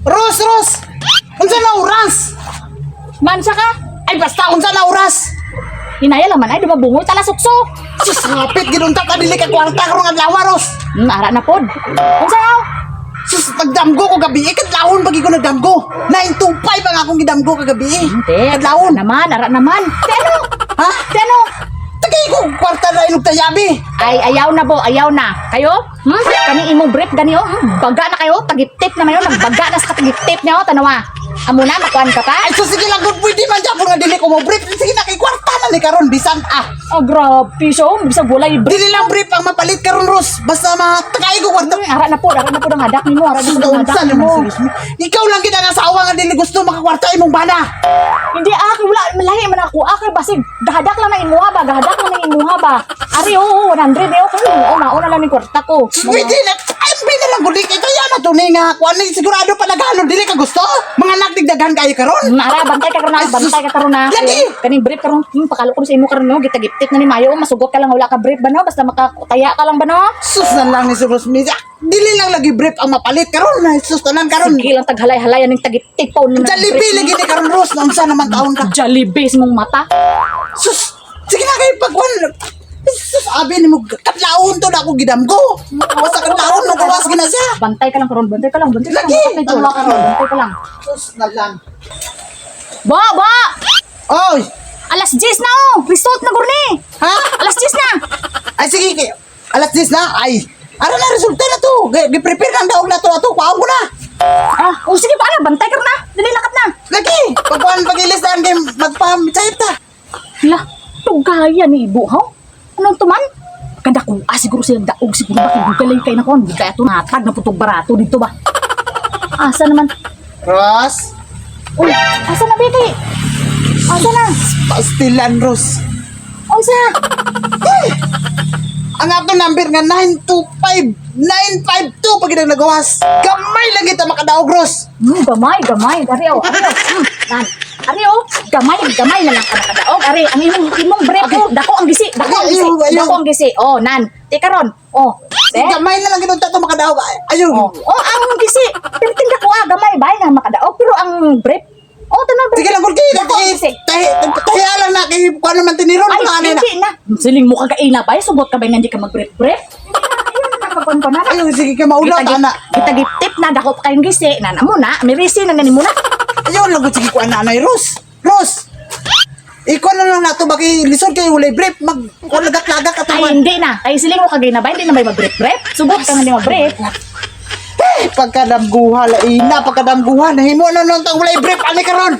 Ros! Unsa na oras? Mansa ka? Ay basta unsa na oras? Hinaya lang man ay dumabungoy tala sukso. Sus, hapit ginunta ka dili ka kwarta karong adlaw Ros. Ara na pod. Unsa yaw? Sus, nagdamgo ko gabi. Kadlawon pagi ko nagdamgo. 9 to 5 ang akong gidamgo kagabi. Hindi. Kadlawon. Ara naman. Teno. Ha? Teno. Tagay ko kwarta na inug tayabi. Ay, ayaw na bo, ayaw na. Kayo? Kani imong brief gani oh. Baga na kayo, tagitip na mayo, nagbaga na sa tagitip niyo, tanawa. Amo na, makuan ka pa? Ay sus, sige lang good pwede man dyan. Nga dili ko mo brief. Sige na kay kwarta na ni karon bisan. Oh, grabe so, bisag bulay brief. Dili lang brief ang mapalit karon Ros. Basta tagay ko kwarta. Ara na po ang hadak nimo, ara na po ang hadak nimo. Ikaw lang kita nga asawa nga dili gusto makakwarta imong bana. Hindi wala malahi man ako. Basig gahadak lang na imuha ba, gahadak lang na imuha ba. Ari 100 pero nauna lang ni kwarta ko. Pwede na. Ay, pwede lang gulik. Kaya na to ni nga. Kuan ni sigurado pa nagano dili ka gusto. Mga nagdigdagan kayo karon. Ara bantay ka karon na. Lagi. Kaning brief karon, pakalo ko sa imo karon no, gitagiptit na ni Mayo, masugot ka lang wala ka brief ba no, basta makataya ka lang ba no? Sus na lang ni Sus Media. Dili lang lagi brief ang mapalit karon. Sus tanan karon. Sige lang taghalay-halayan ning tagiptit pa na. Jollibee lagi ni karon Ros. Unsa naman taon ka? Jollibee mong mata. Sus. Sige na kay pagkuan. Sus abi ni mo katlaon to na ako gidamgo. Basta katlaon mo gawas gina siya. Bantay ka lang karon, bantay ka lang. Lagi. Tama ka ron, bantay ka lang. Sus na lang. Ba! Oy. Alas 10 na oh. Result na gurni. Ha? Alas 10 na. Ay sige alas 10 na. Ay. Ara na resulta na to. Gi-prepare nang daog na to ato. Kuha ko na. Sige pa ala, bantay ka na. Dali lakat na. Lagi. Pagkuhan pagilis na ang magpamitsayip ta. Hala, tugaya ni ibo ha? Anong tuman? Kada ko, siguro silang daog siguro makibugalay kayo na kon. Hindi kaya ito natag na putog barato dito ba? Asa naman? Ros. Uy, asa na Betty? Asa na? Pastilan Ros. Asa? Ang ato number nga 925-952 pag nagawas. Gamay lang kita makadaog Ros. Gamay. Ariyo. Nan. Ariyo, gamay na lang ka nakadaog. Ari, ang imong break ko. Dako ang gisi. Oh, nan. Tika ron. Oh. Gamay na lang kita ito makadaog. Ayun. Ang gisi. Pero tinda ko gamay ba nga makadaog. Pero ang break. Tanong break. Sige lang kurti. Tahiya lang na kay kung naman tiniron. Ay, hindi na. Siling mo kagaina ba? Sugot ka ba nga hindi ka mag-break? Ayun, sige ka maulaw. Kitagip-tip na. Dako pa kayong gisi. Nana mo na. Mirisi na ganin mo na. Ayun, lagot sige ko nanay Ros. Ikaw na lang nato baki lisod kay ulay brief kung lagak-lagak at Ay, hindi na. Ay, siling mo kagaina ba? Hindi na may mag-break? Sugot ka nga hindi mag-break. pagkadamguha laina pagkadamguha nahimo na nung tang ulay brief ani karon.